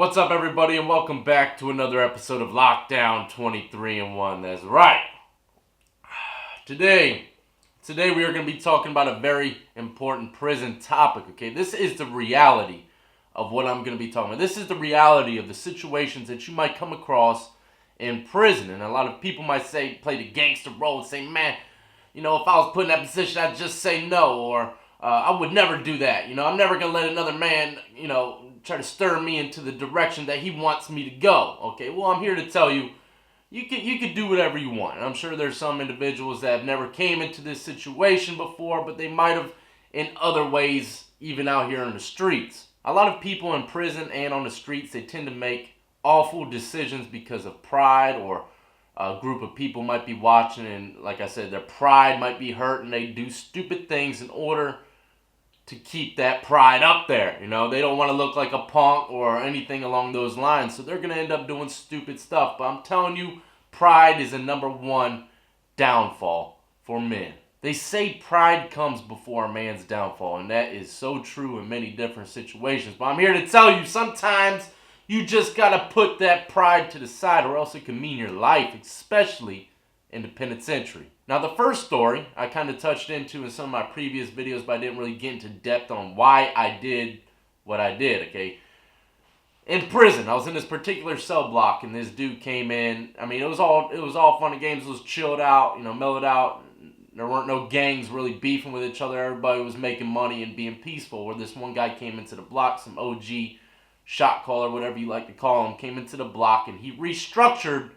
What's up, everybody, and welcome back to another episode of Lockdown 23-1. That's right. Today we are going to be talking about a very important prison topic, okay? This is the reality of what I'm going to be talking about. This is the reality of the situations that you might come across in prison. And a lot of people might say, play the gangster role and say, man, if I was put in that position, I'd just say no, or I would never do that. I'm never going to let another man, try to stir me into the direction that he wants me to go. Okay, well, I'm here to tell you, you could do whatever you want. And I'm sure there's some individuals that have never came into this situation before, but they might have in other ways, even out here on the streets. A lot of people in prison and on the streets, they tend to make awful decisions because of pride, or a group of people might be watching, and like I said, their pride might be hurt, and they do stupid things in order to keep that pride up there. They don't want to look like a punk or anything along those lines, so they're going to end up doing stupid stuff. But I'm telling you, pride is a number one downfall for men. They say pride comes before a man's downfall, and that is so true in many different situations. But I'm here to tell you, sometimes you just got to put that pride to the side, or else it can mean your life, especially in the penitentiary. Now, the first story I kind of touched into in some of my previous videos, but I didn't really get into depth on why I did what I did, okay? In prison, I was in this particular cell block, and this dude came in. I mean, it was all fun and games. It was chilled out, mellowed out. There weren't no gangs really beefing with each other. Everybody was making money and being peaceful. Where this one guy came into the block, some OG shot caller, whatever you like to call him, came into the block, and he restructured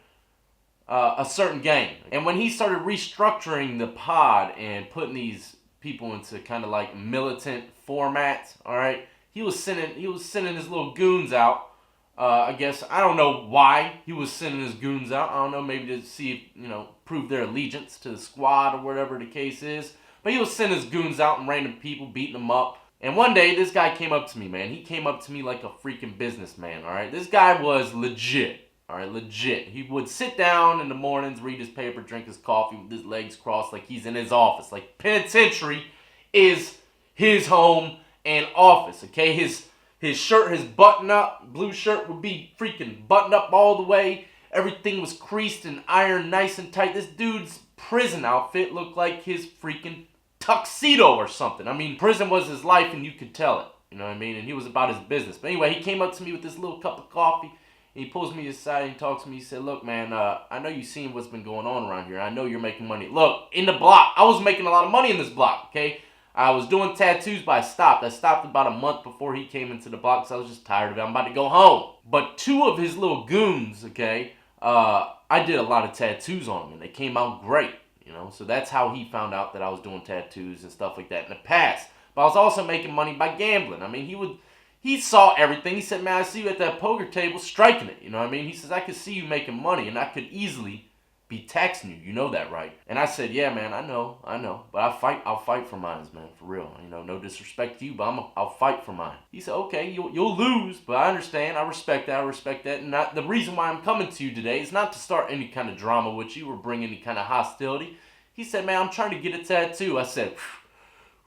a certain gang. And when he started restructuring the pod and putting these people into kind of like militant formats, all right, he was sending his little goons out. I guess I don't know why he was sending his goons out. I don't know, maybe to see if, prove their allegiance to the squad or whatever the case is. But he was sending his goons out and random people, beating them up. And one day, this guy came up to me, man. He came up to me like a freaking businessman, all right? This guy was legit. All right, legit. He would sit down in the mornings, read his paper, drink his coffee with his legs crossed like he's in his office. Like, penitentiary is his home and office, okay? His shirt, his button-up, blue shirt would be freaking buttoned up all the way. Everything was creased and ironed nice and tight. This dude's prison outfit looked like his freaking tuxedo or something. I mean, prison was his life, and you could tell it. You know what I mean? And he was about his business. But anyway, he came up to me with this little cup of coffee. He pulls me aside and he talks to me. He said, look, man, I know you've seen what's been going on around here. I know you're making money. Look, in the block, I was making a lot of money in this block, okay? I was doing tattoos, but I stopped. I stopped about a month before he came into the block because I was just tired of it. I'm about to go home. But two of his little goons, okay, I did a lot of tattoos on them, and they came out great, So that's how he found out that I was doing tattoos and stuff like that in the past. But I was also making money by gambling. I mean, he saw everything. He said, man, I see you at that poker table striking it. You know what I mean? He says, I could see you making money, and I could easily be taxing you. You know that, right? And I said, yeah, man, I know. But I'll fight for mine, man, for real. No disrespect to you, but I'll fight for mine. He said, okay, you'll lose, but I understand. I respect that. And the reason why I'm coming to you today is not to start any kind of drama with you or bring any kind of hostility. He said, man, I'm trying to get a tattoo. I said,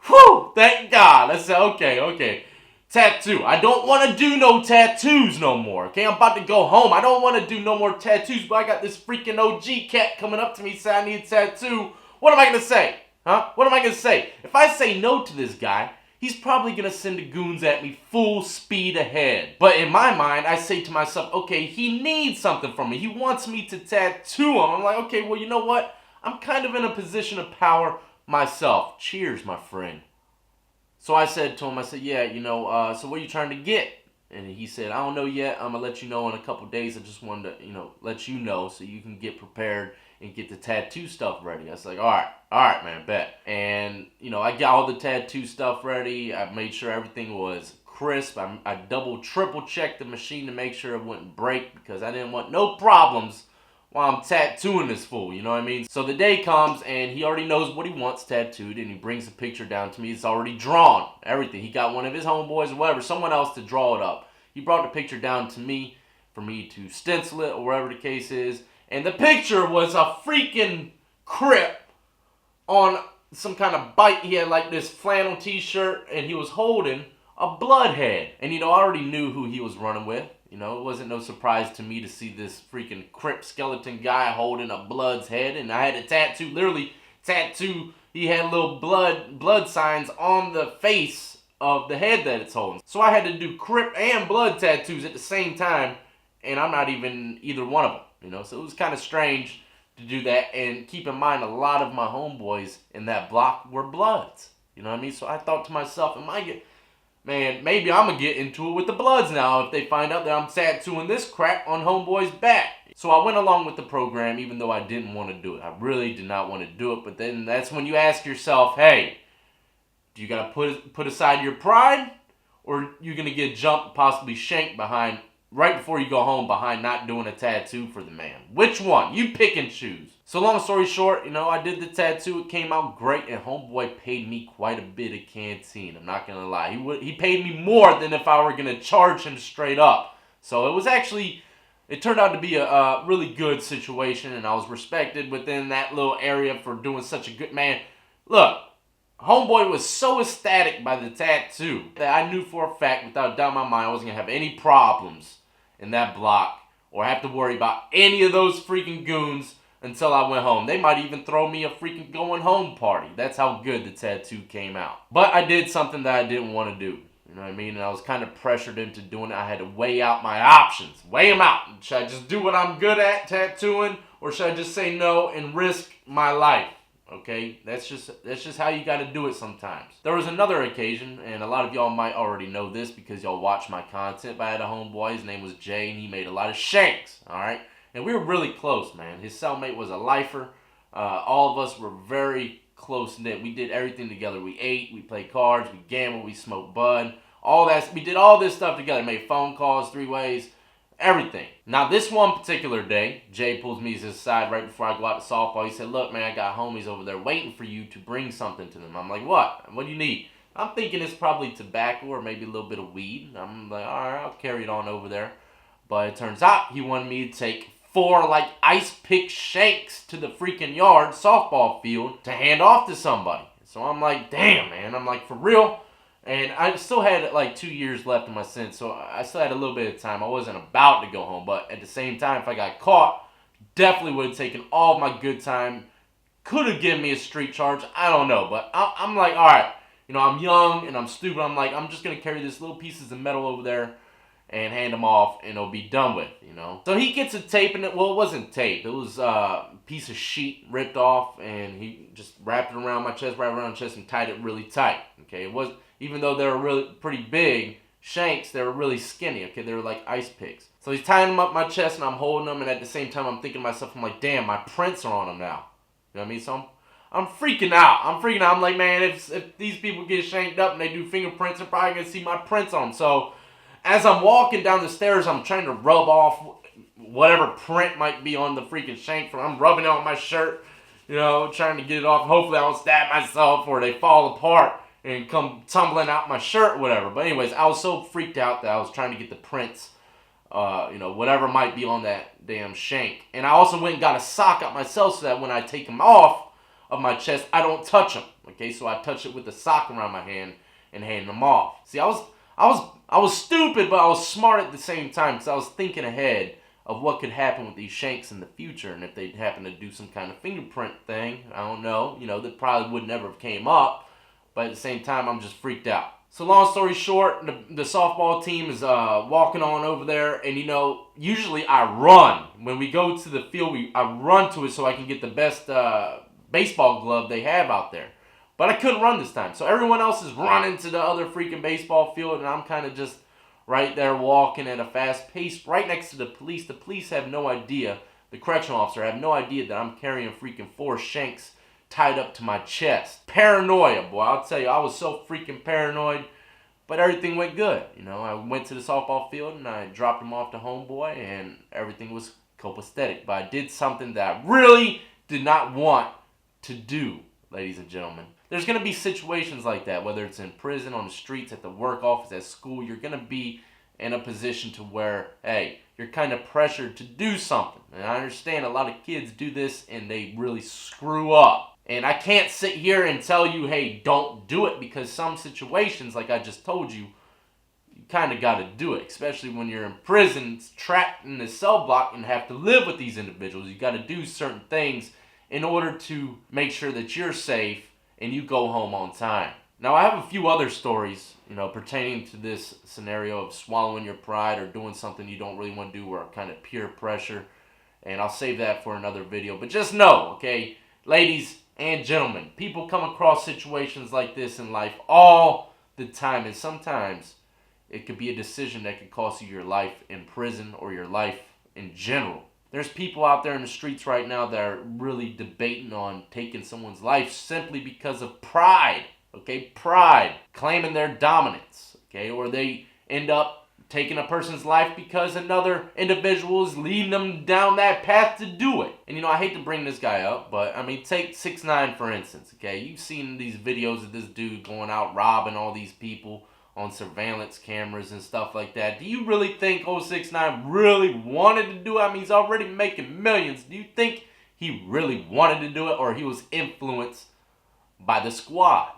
whew, thank God. I said, okay. Tattoo. I don't want to do no tattoos no more, okay? I'm about to go home. I don't want to do no more tattoos, but I got this freaking OG cat coming up to me saying I need a tattoo. What am I going to say? Huh? What am I going to say? If I say no to this guy, he's probably going to send the goons at me full speed ahead. But in my mind, I say to myself, okay, he needs something from me. He wants me to tattoo him. I'm like, okay, well, you know what? I'm kind of in a position of power myself. Cheers, my friend. So I said to him, yeah, so what are you trying to get? And he said, I don't know yet. I'm going to let you know in a couple days. I just wanted to, let you know so you can get prepared and get the tattoo stuff ready. I was like, all right, man, bet. And, I got all the tattoo stuff ready. I made sure everything was crisp. I double, triple checked the machine to make sure it wouldn't break because I didn't want no problems while I'm tattooing this fool, you know what I mean? So the day comes, and he already knows what he wants tattooed, and he brings a picture down to me. It's already drawn, everything. He got one of his homeboys or whatever, someone else to draw it up. He brought the picture down to me for me to stencil it or whatever the case is. And the picture was a freaking Crip on some kind of bike. He had like this flannel t-shirt, and he was holding a bloodhead. And I already knew who he was running with. You know, it wasn't no surprise to me to see this freaking Crip skeleton guy holding a blood's head, and I had a tattoo, literally tattoo. He had little blood signs on the face of the head that it's holding. So I had to do Crip and blood tattoos at the same time, and I'm not even either one of them, you know. So it was kind of strange to do that, and keep in mind, a lot of my homeboys in that block were Bloods. You know what I mean? So I thought to myself, man, maybe I'm going to get into it with the Bloods now if they find out that I'm tattooing this crap on homeboy's back. So I went along with the program even though I didn't want to do it. I really did not want to do it, but then that's when you ask yourself, hey, do you got to put aside your pride, or you going to get jumped, possibly shanked behind right before you go home behind not doing a tattoo for the man? Which one? You pick and choose. So long story short, you know, I did the tattoo. It came out great, and homeboy paid me quite a bit of canteen. I'm not going to lie. He paid me more than if I were going to charge him straight up. So it was actually, it turned out to be a really good situation, and I was respected within that little area for doing such a good, man. Look, homeboy was so ecstatic by the tattoo that I knew for a fact, without a doubt in my mind, I wasn't going to have any problems in that block or have to worry about any of those freaking goons until I went home. They might even throw me a freaking going home party. That's how good the tattoo came out. But I did something that I didn't want to do. You know what I mean? And I was kind of pressured into doing it. I had to weigh out my options. Weigh them out. Should I just do what I'm good at, tattooing, or should I just say no and risk my life? Okay, that's just how you got to do it sometimes. There was another occasion, and a lot of y'all might already know this because y'all watch my content, but I had a homeboy. His name was Jay, and he made a lot of shanks, all right? And we were really close, man. His cellmate was a lifer. All of us were very close-knit. We did everything together. We ate, we played cards, we gambled, we smoked bud. All that. We did all this stuff together. Made phone calls, 3-ways, everything. Now, this one particular day, Jay pulls me to his side right before I go out to softball. He said, look, man, I got homies over there waiting for you to bring something to them. I'm like, what? What do you need? I'm thinking it's probably tobacco or maybe a little bit of weed. I'm like, all right, I'll carry it on over there. But it turns out he wanted me to take 4 like ice pick shanks to the freaking yard softball field to hand off to somebody. So I'm like, damn, man. I'm like, for real? And I still had like 2 years left in my sentence, so I still had a little bit of time. I wasn't about to go home, but at the same time, if I got caught, definitely would have taken all of my good time. Could have given me a street charge. I don't know, but I'm like, all right, you know, I'm young and I'm stupid. I'm like, I'm just going to carry this little pieces of metal over there and hand them off, and it'll be done with, you know. So he gets a tape in it. Well, it wasn't tape. It was a piece of sheet ripped off, and he just wrapped it around my chest, and tied it really tight. Okay, it was, even though they were really pretty big shanks, they were really skinny. Okay, they were like ice picks. So he's tying them up my chest, and I'm holding them, and at the same time, I'm thinking to myself, I'm like, damn, my prints are on them now. You know what I mean? So I'm freaking out. I'm like, man, if these people get shanked up and they do fingerprints, they're probably gonna see my prints on them. So as I'm walking down the stairs, I'm trying to rub off whatever print might be on the freaking shank. I'm rubbing it on my shirt, you know, trying to get it off. Hopefully I don't stab myself or they fall apart and come tumbling out my shirt or whatever. But anyways, I was so freaked out that I was trying to get the prints, you know, whatever might be on that damn shank. And I also went and got a sock out myself so that when I take them off of my chest, I don't touch them. Okay, so I touch it with the sock around my hand and hand them off. See, I was stupid, but I was smart at the same time because I was thinking ahead of what could happen with these shanks in the future, and if they happen to do some kind of fingerprint thing, I don't know, you know, that probably would never have came up, but at the same time, I'm just freaked out. So long story short, the softball team is walking on over there, and you know, usually I run. When we go to the field, I run to it so I can get the best baseball glove they have out there. But I couldn't run this time. So everyone else is running to the other freaking baseball field, and I'm kind of just right there walking at a fast pace right next to the police. The police have no idea, the correctional officer have no idea that I'm carrying freaking 4 shanks tied up to my chest. Paranoia, boy. I'll tell you, I was so freaking paranoid, but everything went good. You know, I went to the softball field, and I dropped him off to homeboy, and everything was copacetic. But I did something that I really did not want to do, ladies and gentlemen. There's going to be situations like that, whether it's in prison, on the streets, at the work office, at school. You're going to be in a position to where, hey, you're kind of pressured to do something. And I understand a lot of kids do this and they really screw up. And I can't sit here and tell you, hey, don't do it, because some situations, like I just told you, kind of got to do it, especially when you're in prison, trapped in a cell block, and have to live with these individuals. You got to do certain things in order to make sure that you're safe and you go home on time. Now, I have a few other stories, pertaining to this scenario of swallowing your pride or doing something you don't really want to do, or kind of peer pressure, and I'll save that for another video. But just know, okay, ladies and gentlemen, people come across situations like this in life all the time, and sometimes it could be a decision that could cost you your life in prison or your life in general. There's people out there in the streets right now that are really debating on taking someone's life simply because of pride, okay? Pride, claiming their dominance, okay? Or they end up taking a person's life because another individual is leading them down that path to do it. And I hate to bring this guy up, but take 6ix9ine for instance, okay? You've seen these videos of this dude going out robbing all these people on surveillance cameras and stuff like that. Do you really think 6ix9ine really wanted to do it? He's already making millions. Do you think he really wanted to do it, or he was influenced by the squad?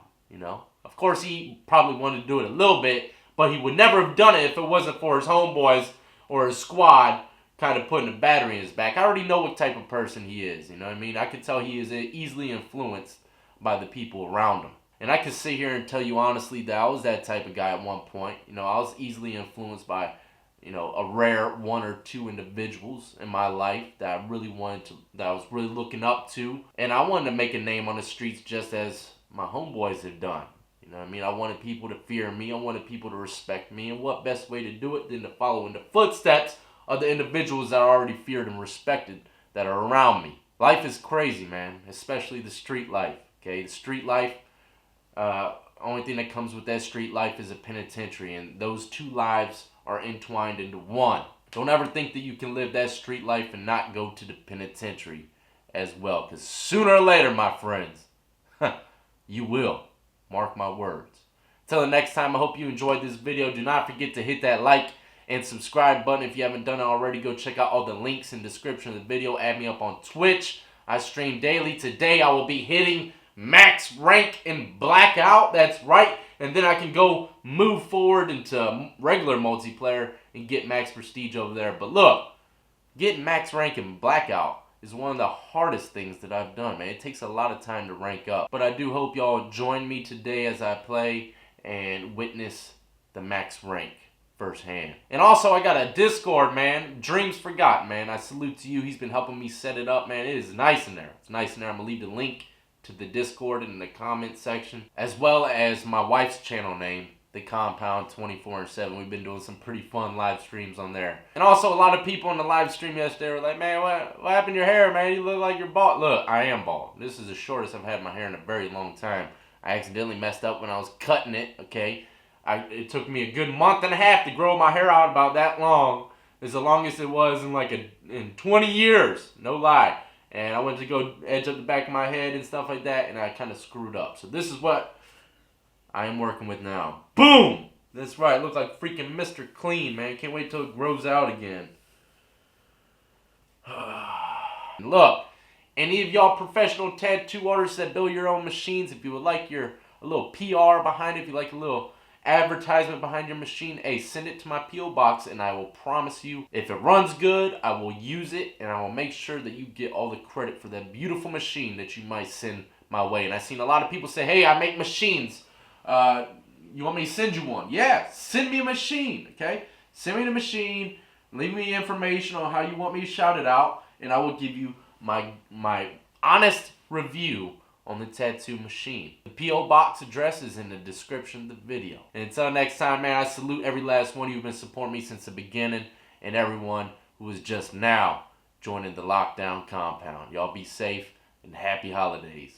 Of course he probably wanted to do it a little bit, but he would never have done it if it wasn't for his homeboys or his squad kind of putting a battery in his back. I already know what type of person he is, I could tell he is easily influenced by the people around him. And I can sit here and tell you honestly that I was that type of guy at one point. I was easily influenced by, a rare one or two individuals in my life that I was really looking up to. And I wanted to make a name on the streets just as my homeboys have done. I wanted people to fear me. I wanted people to respect me. And what best way to do it than to follow in the footsteps of the individuals that I already feared and respected that are around me. Life is crazy, man, especially the street life, okay? The street life, only thing that comes with that street life is a penitentiary, and those two lives are entwined into one. Don't ever think that you can live that street life and not go to the penitentiary as well, because sooner or later, my friends, you will. Mark my words. Until the next time, I hope you enjoyed this video. Do not forget to hit that like and subscribe button if you haven't done it already. Go check out all the links in the description of the video. Add me up on Twitch. I stream daily. Today, I will be hitting max rank in Blackout. That's right. And then I can go move forward into regular multiplayer and get max prestige over there. But look, getting max rank in Blackout is one of the hardest things that I've done, man. It takes a lot of time to rank up. But I do hope y'all join me today as I play and witness the max rank firsthand. And also, I got a Discord, man. Dreams Forgotten, man. I salute to you. He's been helping me set it up, man. It is nice in there. It's nice in there. I'm going to leave the link to the Discord in the comment section, as well as my wife's channel name, The Compound 24/7. We've been doing some pretty fun live streams on there. And also, a lot of people on the live stream yesterday were like, man, what happened to your hair, man? You look like you're bald. Look, I am bald. This is the shortest I've had my hair in a very long time. I accidentally messed up when I was cutting it, okay? It took me a good month and a half to grow my hair out about that long. It's the longest it was in 20 years. No lie. And I went to go edge up the back of my head and stuff like that, and I kind of screwed up. So this is what I am working with now. Boom! That's right. Look like freaking Mr. Clean, man. Can't wait till it grows out again. Look, any of y'all professional tattoo artists that build your own machines, if you would like a little PR behind it, if you like a little advertisement behind your machine, hey, send it to my P.O. box, and I will promise you, if it runs good, I will use it, and I will make sure that you get all the credit for that beautiful machine that you might send my way. And I've seen a lot of people say, hey, I make machines. You want me to send you one? Yeah, send me a machine, okay? Send me the machine, leave me information on how you want me to shout it out, and I will give you my honest review on the tattoo machine. The P.O. box address is in the description of the video. And until next time, man, I salute every last one of you who've been supporting me since the beginning, and everyone who is just now joining the lockdown compound. Y'all be safe and happy holidays.